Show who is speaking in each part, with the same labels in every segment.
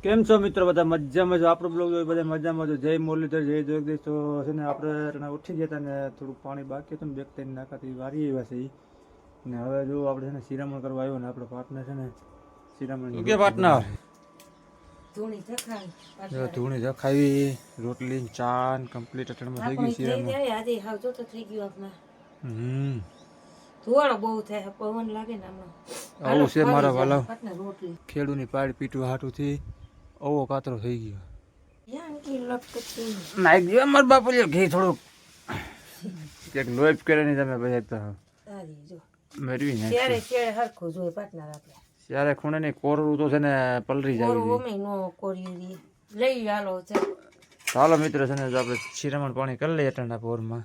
Speaker 1: કેમ છો મિત્રો? બધા મજામાં છો? આપણો બ્લોગ જોઈ બધા મજામાં છો. જય મુરલીધર, જય જગદીશ. તો છે ને આપણે ઉઠી ગયા હતા ને થોડુંક પાણી બાકી હતું ને બેગ થઈને નાખાતી વારી આવ્યા છે ને હવે જો આપણે છે ને શિરામણ કરવા આવ્યો ને આપણો પાર્ટનર છે ને શિરામણ કે પાર્ટનર ધૂણી જખાવી રોટલી ચા કમ્પ્લીટ અટણમાં થઈ ગયું શિરામણ.
Speaker 2: આજે હાવ તો થઈ ગયું આપના ધોવાળો બહુ થાય પવન લાગે ને હમણાં
Speaker 1: આવું છે મારા વાલા ખેડૂની પાડ પીટવા હાટુથી ઓવો કાતરો થઈ ગયો. નાઈ ગયો મારા બાપુ ઘી થોડુંક એક લોહી કરે નહીં તમે પછી તો મેળવી ને
Speaker 2: ત્યારે હરખું જોઈએ પાટનર આપણે
Speaker 1: ત્યારે ખૂણે નહીં કોરું તો છે ને પલરી જાય
Speaker 2: લઈ હાલો
Speaker 1: ચાલો મિત્રો છે ને આપણે શિરામણ પાણી કરી લઈએ ઠંડા પોરમાં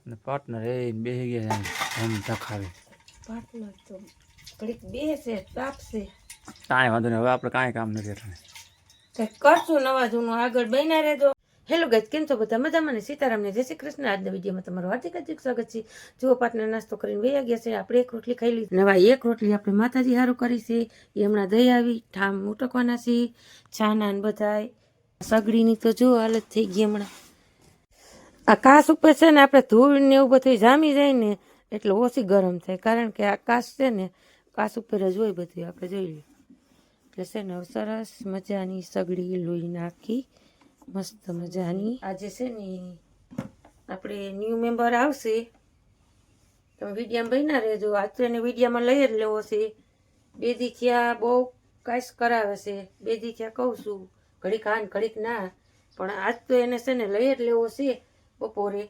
Speaker 1: અને પાર્ટનર એ બેસી ગયા એમ ખાવે
Speaker 2: પાટનર તો ઘડીક બેસે તાપશે
Speaker 1: કાંઈ વાંધો નહીં હવે આપણે કાંઈ કામ નથી એટલે
Speaker 2: કંઈક કરશું નવા જૂનું આગળ બન્યા રહેજો. હેલો ગાઈસ, કેમ છો બધા મજામાં? ને સીતારામને જય શ્રી કૃષ્ણ. આજના વિડીયોમાં તમારું હાર્દિક સ્વાગત છે. જુઓ પાટનર નાસ્તો કરીને વયા ગયા છે. આપણે એક રોટલી ખાઈ લીધી. નવા એક રોટલી આપણે માતાજી હારું કરી છે. એ હમણાં દઈ આવી ઠામ ઉટકવાના છે. છાના ને બધાય સગડીની તો જો હાલત થઈ ગઈ હમણાં. આ કાસ ઉપર છે ને આપણે ધૂળ ને એવું બધું જામી જાય ને એટલે ઓછી ગરમ થાય, કારણ કે આ કાસ છે ને કાસ ઉપર જ હોય બધું. આપણે જોઈ લઈએ એટલે છે ને સરસ મજાની સગડી લોહી નાખી મસ્ત મજાની. આજે છે ને આપણે ન્યૂ મેમ્બર આવશે, તમે વિડીયામાં બન્યા રહેજો. આજ તો એને વિડીયામાં લઈ જ લેવો છે. બે દી થયા બહુ કાંઈ કરાવે છે. બે દી થયા કહું છું ઘડીક હા ને ઘડીક ના, પણ આજ તો એને છે ને લઈ જ લેવો છે બપોરે.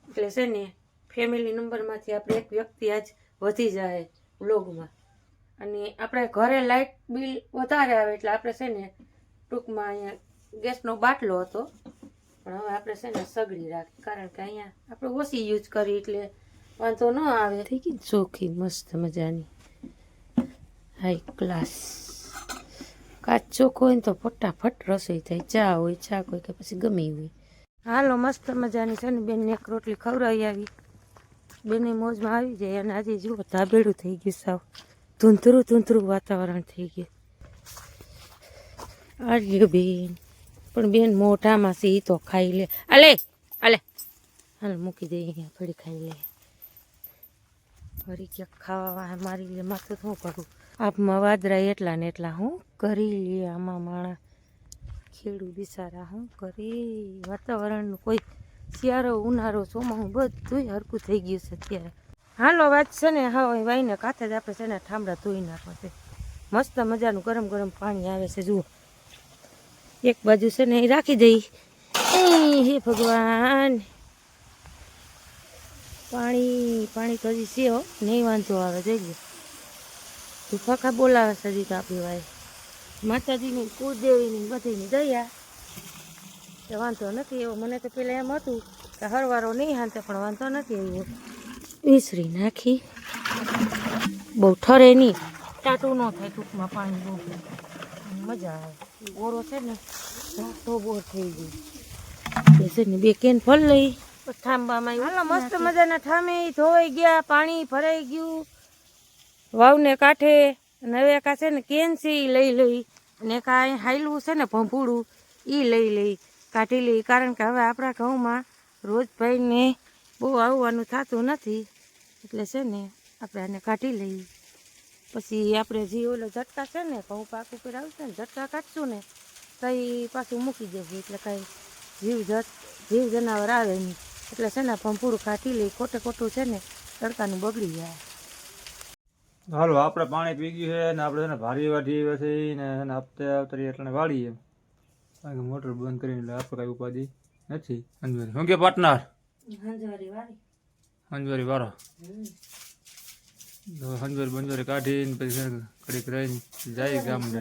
Speaker 2: એટલે છે ને ફેમિલી નંબરમાંથી આપણે એક વ્યક્તિ આજ વધી જાય વ્લોગમાં. અને આપણે ઘરે લાઇટ બિલ વધારે આવે એટલે આપણે છે ને ટૂંકમાં અહીંયા ગેસનો બાટલો હતો, પણ હવે આપણે છે ને સગડી રાખી, કારણ કે અહીંયા આપણે ઓછી યુઝ કરી એટલે વાંધો ન આવે. થઈ ગઈ ચોખ્ખી મસ્ત મજાની હાઈ ક્લાસ. કાચ ચોખ્ખો હોય ને તો ફટાફટ રસોઈ થાય. ચા હોય ચા કોઈ કે પછી ગમી હોય. હાલો મસ્ત મજાની છે ને બેનને એક રોટલી ખવડાવી આવી. બેને મોજમાં આવી જાય. અને આજે જુઓ ધાબેડું થઈ ગયું, સાવ ધૂંધરું વાતાવરણ થઈ ગયું. આર્યો બેન પણ બેન મોઢામાં છે એ તો ખાઈ લે. આલે આલે હાલ મૂકી દે અહીંયા થોડી ખાઈ લે. ફરી ક્યાંક ખાવા મારી લે માથું શું કરું. આપમાં વાદરા એટલા ને એટલા હું કરી લે. આમાં માણા ખેડૂ બિચારા શું કરી. વાતાવરણનું કોઈ શિયાળો ઉનાળો ચોમાસું બધું હરકું થઈ ગયું છે અત્યારે. હાલો વાત છે ને હા વાઈને કાંઠે જ આપણે છે ને ઠામડા ધોઈ નાખવા છે. મસ્ત મજાનું ગરમ ગરમ પાણી આવે છે. જુઓ એક બાજુ છે ને એ રાખી દઈ. હે ભગવાન, પાણી તો હજી છે હો, નહીં વાંધો આવે. જઈ લે તું ફાંકા બોલાવે છે હજી તો આપણી વાય માતાજીની કુળદેવીની બધીની દયા તો વાંધો નથી એવો. મને તો પેલા એમ હતું કે હરવારો નહીં હાંતે, પણ વાંધો નથી એવો. વિસરી નાખી બહુ ઠરે નહીં, ટાટું ન થાય ટૂંકમાં. પાણી બહુ મજા આવે. ગોળો છે ને તો બોર થઈ ગયું છે ને. બે કેન ફળ લઈ ઠાંબામાં હાલો મસ્ત મજાના ઠામે ધોવાઈ ગયા, પાણી ભરાઈ ગયું વાવને કાંઠે. અને હવે કા છે ને કેન છે એ લઈ અને કાંઈ હાયલું છે ને ભંભુડું એ લઈ કાઢી લઈ, કારણ કે હવે આપણા ઘઉંમાં રોજ ભાઈને બહુ આવવાનું થતું નથી. એટલે છે ને આપણે આને કાઢી લઈએ. પછી આપણે જે ઓલો ઝટકા છે ને ઘઉં પાક ઉપર આવશે ને ઝટકા કાઢશું ને તો એ પાછું મૂકી દેવું, એટલે કાંઈ જીવ જનાવર આવે નહીં. એટલે છે ને ભંભુડું કાઢી લઈ. ખોટું છે ને તડકાનું બગડી જાય.
Speaker 1: હાલો આપણે પાણી પી ગયું છે ને આપણે છે ને ભારી વાઢી આવ્યા છે ને હપ્તે આવતરી એટલે વાળીએ, કારણ કે મોટર બંધ કરીને એટલે આપણે કાંઈ ઉપાધિ નથી. અંજવારી શું કે પાર્ટનર? અંજવારી વાળો હંજવારી કાઢીને પછી કડીક રહીને જાય ગામડે,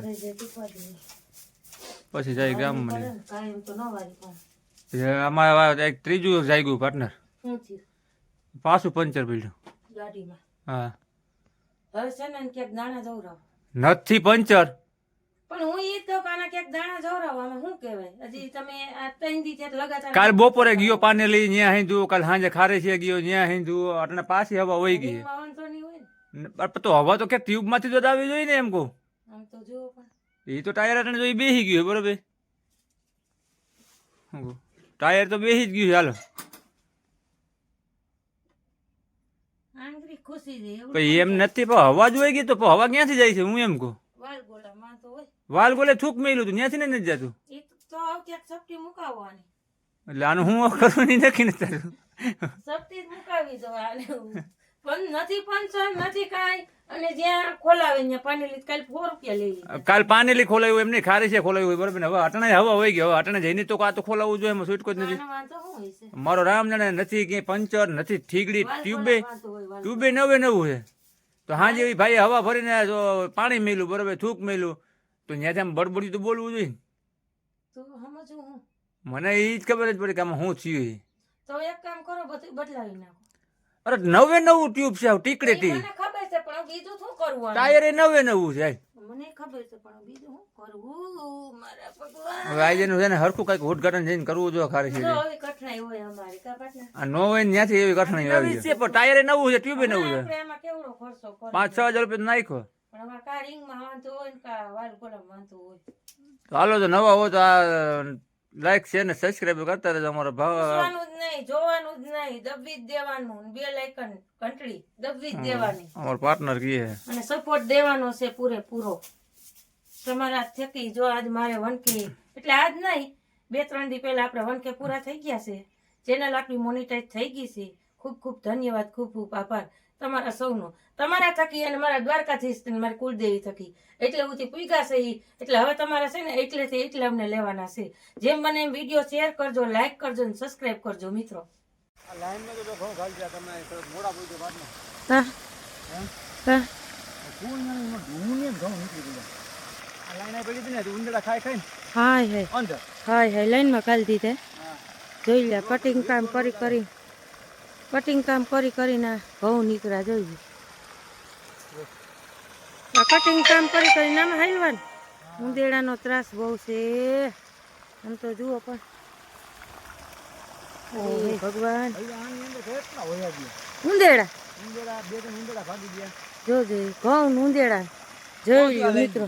Speaker 1: પછી જાય ગામમાં. આમાં એક ત્રીજું જાય ગયું પાર્ટનર, પાછું પંચર પડ્યું
Speaker 2: ગાડીમાં.
Speaker 1: હા
Speaker 2: હવે છે ને ક્યાંક દાણા જવરાવ
Speaker 1: નથી પંચર,
Speaker 2: પણ હું એ તો કાના ક્યાંક દાણા જવરાવવામાં શું કહેવાય. હજી તમે આ 3 દી છે લગાતાર.
Speaker 1: કાલ બપોરે ગયો પાને લઈ ત્યાં હિંદુ, કાલ સાંજે ખારે છે ગયો ત્યાં હિંદુ, એટલે પાછી હવા વહી ગઈ.
Speaker 2: વાંધો નહીં હોય ને
Speaker 1: તો હવા તો કે ટ્યુબ માંથી જ આવી જોઈએ ને એમ કહું.
Speaker 2: આમ તો જુઓ પણ
Speaker 1: એ તો ટાયર અટાણે જો એ બેસી ગયું છે, બરોબર. શું કહું? ટાયર તો બેસી જ ગયું છે. હાલો
Speaker 2: આંગળી ખુશી દે એવું
Speaker 1: પછી એમ નથી, પણ હવા જોઈ ગઈ તો પણ હવા ક્યાંથી જાય છે? હું એમ કહું
Speaker 2: વાલ ગોળામાં તો હોય
Speaker 1: વાલ ગોલે થૂક મેલું હતું ત્યાંથી ને નથી જતું.
Speaker 2: એ તો આવ ક્યાંક સપટી મુકાવવાની
Speaker 1: એટલે આનું હું કરું નહીં નક્કી નથી થતું.
Speaker 2: સપટી જ મુકાવી દો આને પણ નથી પંચર નથી કાંઈ અને જ્યાં ખોલાવે ત્યાં પાણી લીધ કાલે 4 રૂપિયા લઈ લીધા
Speaker 1: કાલ પાનેલી ખોલાયું એમ નહીં, ખારી છે ખોલાયું હોય, બરોબર ને. હવે અટાણે હવા હોય ગઈ, હવે અટાણે જઈને તો આ તો ખોલાવવું જોઈએ, એમાં છૂટકો જ નથી.
Speaker 2: આનો વાંધો શું હોય છે
Speaker 1: મારો રામ જાણે નથી ક્યાંય પંચર નથી, ઠીકડી
Speaker 2: વાલ
Speaker 1: ટ્યુબે
Speaker 2: ગોળા વાંધો હોય વાલ
Speaker 1: ટ્યુબે નવે નવું છે. તો હાજે એવી ભાઈ હવા ભરીને જો પાણી મેલું, બરોબર, થૂક મેલું, તો ત્યાંથી આમ બડબડ્યું તો બોલવું જોઈએ.
Speaker 2: તો સમજવું હું
Speaker 1: મને એ જ ખબર જ પડે કે આમાં શું થયું છે.
Speaker 2: તો એક કામ કરો બધું બદલાવી નાખો
Speaker 1: અરે નવે નવું ટ્યુબ છે, ટીકડે
Speaker 2: એ
Speaker 1: ટી
Speaker 2: મને ખબર છે પણ બીજું શું કરવું આનું?
Speaker 1: ટાયર એ નવે નવું છે.
Speaker 2: મને ખબર છે પણ બીજું શું કરવું મારા ભગવાન
Speaker 1: હવે આજે છે ને હરખું કઈક ઉદઘાટન જઈને કરવું જોઈએ. ખારી છે
Speaker 2: જો આવી કઠણાઈ હોય અમારી કા પાટના
Speaker 1: આ નો હોય ને ત્યાંથી એવી કઠણાઈ આવી છે. પણ ટાયર એ નવું છે, ટ્યુબે નવું છે.
Speaker 2: આપણે એમાં કેવડો ખર્ચો કરો
Speaker 1: 5-6 હજાર રૂપિયા નાખ્યો.
Speaker 2: પણ આમાં કા રિંગમાં વાંધો હોય ને કા વાલ ગોળામાં વાંધો હોય
Speaker 1: તો હાલો, તો નવા હોય તો આ લાઈક શેર ને સબસ્ક્રાઈબ કરતા રહેજો. અમારો ભાવ
Speaker 2: પૂછવાનું જ નહીં જોવાનું જ નહીં દબી જ દેવાનું 2 લાઇકન ઘંટડી દબી જ દેવાની
Speaker 1: અમારો પાર્ટનર કીએ
Speaker 2: અને સપોર્ટ દેવાનો છે પૂરેપૂરો તમારા થકી. જો આજ મારે 1K એટલે આજ નહીં 2-3 દી પહેલા આપણે 1K પૂરા થઈ ગયા છે, ચેનલ આપણી મોનિટાઈઝ થઈ ગઈ છે. ખૂબ ખૂબ ધન્યવાદ, ખૂબ ખૂબ આભાર તમારા સૌનો. તમારા થકી અને મારા દ્વારકાધીશ અને મારી કુલદેવી થકી એટલે ઉથી પૂગ્યા છે ઈ. એટલે હવે તમારા છે ને એટલેથી એટલે અમને લેવાના છે. જેમ બને એમ વિડીયો શેર કરજો, લાઈક કરજો અને સબસ્ક્રાઈબ કરજો મિત્રો.
Speaker 1: આ લાઈનમાં તો ઘઉં ખાલી ગયા તમે મોડા પૂછો બાદમાં
Speaker 2: હા હા
Speaker 1: ફૂલ ને ઢૂંને ઘઉં નીકળી ગયા. આ લાઈન આ પડી હતી ને તો ઉંદરડા ખાઈ ખાઈને
Speaker 2: હાય હાય
Speaker 1: અંદર.
Speaker 2: હાય લાઈનમાં ખાલી દીધે.
Speaker 1: હા,
Speaker 2: જોઈ લે કટિંગ કામ કરી કરીને ઘઉં નીકળ્યા જોઈ લે. આ કટિંગ કામ કરીને આમ હાલવાનું ઉંદેડાનો ત્રાસ બહુ છે આમ તો જુઓ પણ. ઓહે ભગવાન
Speaker 1: અહીંયા આની અંદર કેટલા હોયા ગયા.
Speaker 2: ઉંદેડા
Speaker 1: ઉંદરડા 2-3 ઉંદરડા ભાગી ગયા.
Speaker 2: જોજે ઘઉં ઉંદેડા જોઈ લો મિત્રો.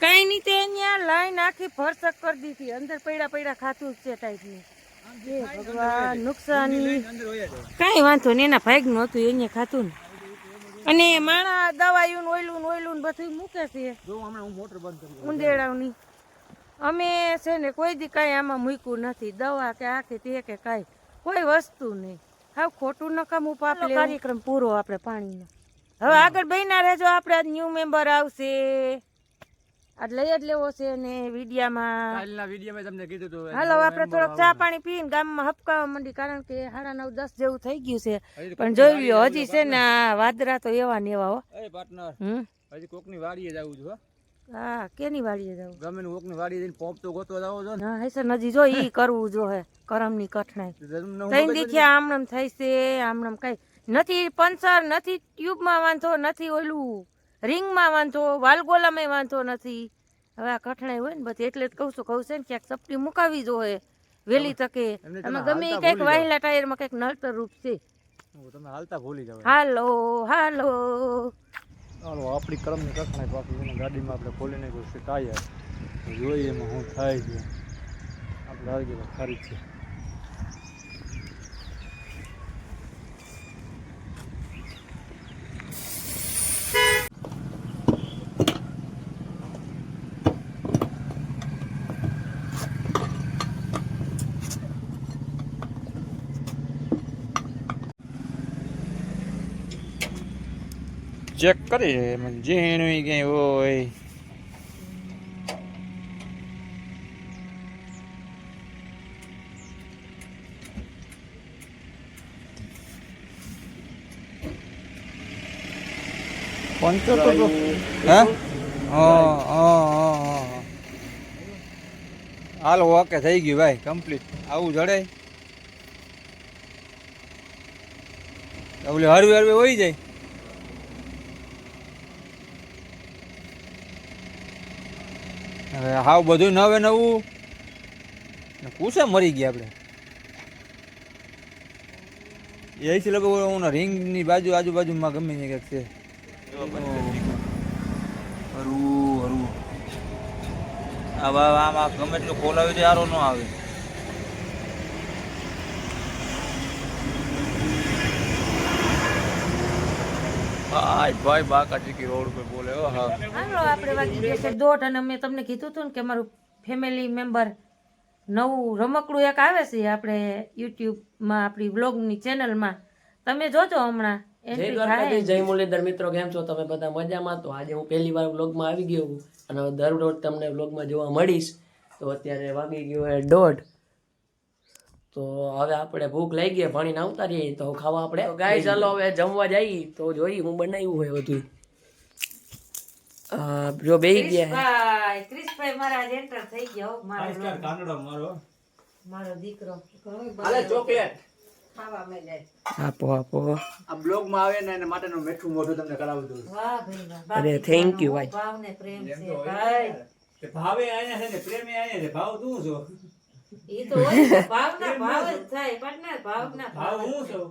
Speaker 2: કઈ નહીં તે અહીંયા લાઈન આખી ભરસક કરી દીધી, અંદર પૈડા ખાતું જ છે ટાઈપની. હે ભગવાન નુકસાની
Speaker 1: અંદર હોયા જાય.
Speaker 2: કાંઈ વાંધો નહીં, એના ભાગ નું હતું અહીંયા ખાતું ને. અને માણા દવાયું ઓયલું બધું મૂકે છે
Speaker 1: જો હમણાં હું મોટર બંધ કરી
Speaker 2: ઉંદેડાની. અમે છે ને કોઈ દી કાંઈ આમાં મૂક્યું નથી, દવા કે આ કે તે કે કાંઈ કોઈ વસ્તુ નહીં. હાવ ખોટું નકામું પાપ લેવું. કાર્યક્રમ પૂરો આપણે પાણીનો. હવે આગળ બન્યા રહેજો, આપણે આજ ન્યૂ મેમ્બર આવશે આજ લઈ જ લેવો છે ને વિડીયામાં.
Speaker 1: કાલના વિડીયોમાં તમને કીધું હતું.
Speaker 2: હાલો આપણે થોડોક ચા પાણી પીને ગામમાં હપકાવા માંડી, કારણ કે 9:30-10 જેવું થઈ ગયું છે. પણ જોઈ લ્યો હજી છે ને આ વાદરા તો એવા ને એવા હો.
Speaker 1: એ પાર્ટનર હજી કોકની વાડીએ જવું છે.
Speaker 2: હા કેની વાડીએ જવું?
Speaker 1: ગમે ને કોકની વાડીએ જઈને પોપ તો ગોતવા જાવ છો ને.
Speaker 2: હા હૈસન હજી જો ઈ કરવું જો હે કરમની કઠણાઈ. તઈ દીખ્યા આમણમ થઈ છે, આમણમ કઈ નથી પંચર નથી, ટ્યુબમાં વાંધો નથી, ઓલું રિંગમાં વાંધો, વાલગોલામાં વાંધો નથી. હવે આ કઠણાઈ હોય ને બધી એટલે જ કહું છે ને ક્યાંક સપટી મુકાવી જોઈએ વહેલી તકે. આમાં ગમે એ કંઈક વાહેલા ટાયરમાં કંઈક નડતર રૂપ છે.
Speaker 1: તમે હાલતા ભૂલી જાવ.
Speaker 2: હાલો
Speaker 1: હાલો આપણી કરમની કઠણાઈ પાછી ગાડીમાં આપણે ખોલી નાખ્યું છે ટાયર. જોઈએ એમાં શું થાય છે. આપણે આવી ગયેલા ખરી છે. ચેક કરી ઝીણું ક્યાંય હોય. પંચર તો હે હાલો ઓકે થઈ ગયું ભાઈ કમ્પ્લીટ. આવું જડે ઓલી હરવે હોય જાય. હવે હાવ બધું નવે નવું પૂછે મરી ગયા આપણે. એ છે લગભગ રિંગની આજુબાજુમાં ગમે ને કંઈક છે. હરવું
Speaker 3: હવે આમાં ગમે એટલું ખોલાવી દે સારો ન આવે. ભાઈ બાકા ચીકી રોડ પર બોલે હો. હા
Speaker 2: હાલો આપણે વાગી ગયા છે 1:30 અને મેં તમને કીધું હતું ને કે મારું ફેમિલી મેમ્બર નવું રમકડું એક આવે છે આપણે યુટ્યુબમાં આપણી વ્લોગની ચેનલમાં તમે જોજો હમણાં
Speaker 4: જય
Speaker 2: entry
Speaker 4: દ્વારકાધીશ,
Speaker 2: થાય.
Speaker 4: જય મુરલીધર મિત્રો, કેમ છો તમે બધા મજામાં? તો આજે હું પહેલી વાર વ્લોગમાં આવી ગયો છું અને હવે દર રોજ તમને વ્લોગમાં જોવા મળીશ. તો અત્યારે વાગી ગયો છે 1:30. તો હવે આપણે ભૂખ લાગી ગઈ, ભણીને આવતા રહીએ તો ખાવા આપણે ગાય ચાલો હવે જમવા જઈએ તો જોઈ હું બનાવ્યું હોય બધું. જો બેહી ગયા
Speaker 2: ક્રિશભાઈ મારા આજ enter થઈ ગયા હો, મારો
Speaker 1: સ્ટાર કાનડો મારો
Speaker 2: મારો દીકરો
Speaker 1: ચોકલેટ
Speaker 2: ખાવા મળે.
Speaker 4: આપો આપો.
Speaker 1: આ બ્લોગ માં આવે ને એના માટેનું મીઠું મોઢું તમને કરાવું દઉં.
Speaker 2: વાહ ભાઈ વાહ.
Speaker 4: અરે થેન્ક યુ ભાઈ.
Speaker 2: ભાવ ને પ્રેમ છે ભાઈ.
Speaker 1: તે ભાવે આયા છે ને પ્રેમે આયા છે. ભાવ તું છો,
Speaker 2: ઈ તો હોય ને, ભાવના ભાવ જ થાય પાર્ટનર, ભાવના
Speaker 1: ભાવ
Speaker 2: ભાવ જ
Speaker 1: હું
Speaker 2: થાય.
Speaker 1: છું.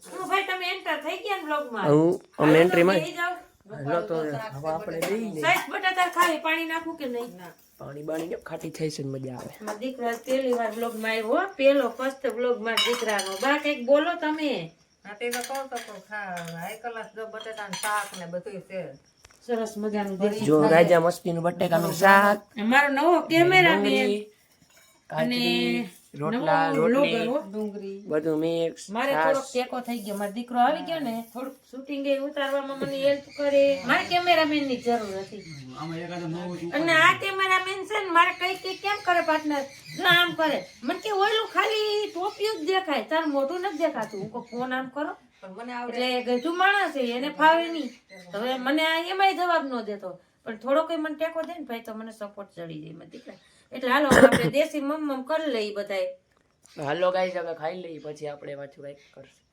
Speaker 2: શું ભાઈ તમે એન્ટર થઈ ગયા ને બ્લોગમાં?
Speaker 4: હું અમે એન્ટ્રીમાં
Speaker 2: બેહી જાઓ.
Speaker 4: હાલો તો હવે આપણે બેહી
Speaker 2: સાઈઝ બટાટા ખાવી, પાણી નાખું કે નહીં?
Speaker 4: પાણી બાણી જો ખાટી થઈ છે ને મજા આવે.
Speaker 2: મારા દીકરા પહેલી વાર બ્લોગમાં આવ્યો હો, પહેલો ફર્સ્ટ બ્લોગ મારા દીકરાનો. બા કંઈક બોલો તમે. સરસ મજાનું દેશી
Speaker 4: જો રાજા મસ્તીનું બટેકાનું શાક,
Speaker 2: મારો નવો કેમેરામેન
Speaker 4: ડુંગળી,
Speaker 2: અને
Speaker 4: કાચરી, રોટલા,
Speaker 2: નવો
Speaker 4: રોટલી,
Speaker 2: vlogger હો, ડુંગળી.
Speaker 4: બધું મિક્સ.
Speaker 2: મારે થોડોક ટેકો થઈ ગયો, મારો દીકરો આવી ગયો ને થોડુંક શૂટિંગ ઉતારવામાં મને હેલ્પ કરે. મારે કેમેરામેન ની જરૂર હતી.
Speaker 1: આમાં એકાદો નવો છું.
Speaker 2: અને આ કેમેરામેન છે ને મારે કઈ કઈ કેમ કરે પાર્ટનર, જો આમ કરે મને કે ઓયલું ખાલી ટોપિયું જ દેખાય, તાર મોઢું નથી દેખાતું. હું કહું ફોન આમ કરો, એટલે ગજુ માણસ છે એને ફાવે નહીં. તો હવે મને આ એમાંય જવાબ ન દેતો, પણ થોડો કઈ મને ટેકો દે ને ભાઈ તો મને સપોર્ટ ચડી જાય મારા દીકરા. એટલે હાલો આપણે દેશી મમ કરી લઈ બધાય.
Speaker 4: હાલો ગાઈસ હવે ખાઈ લઈએ પછી આપણે પાછું કંઈક કરશું.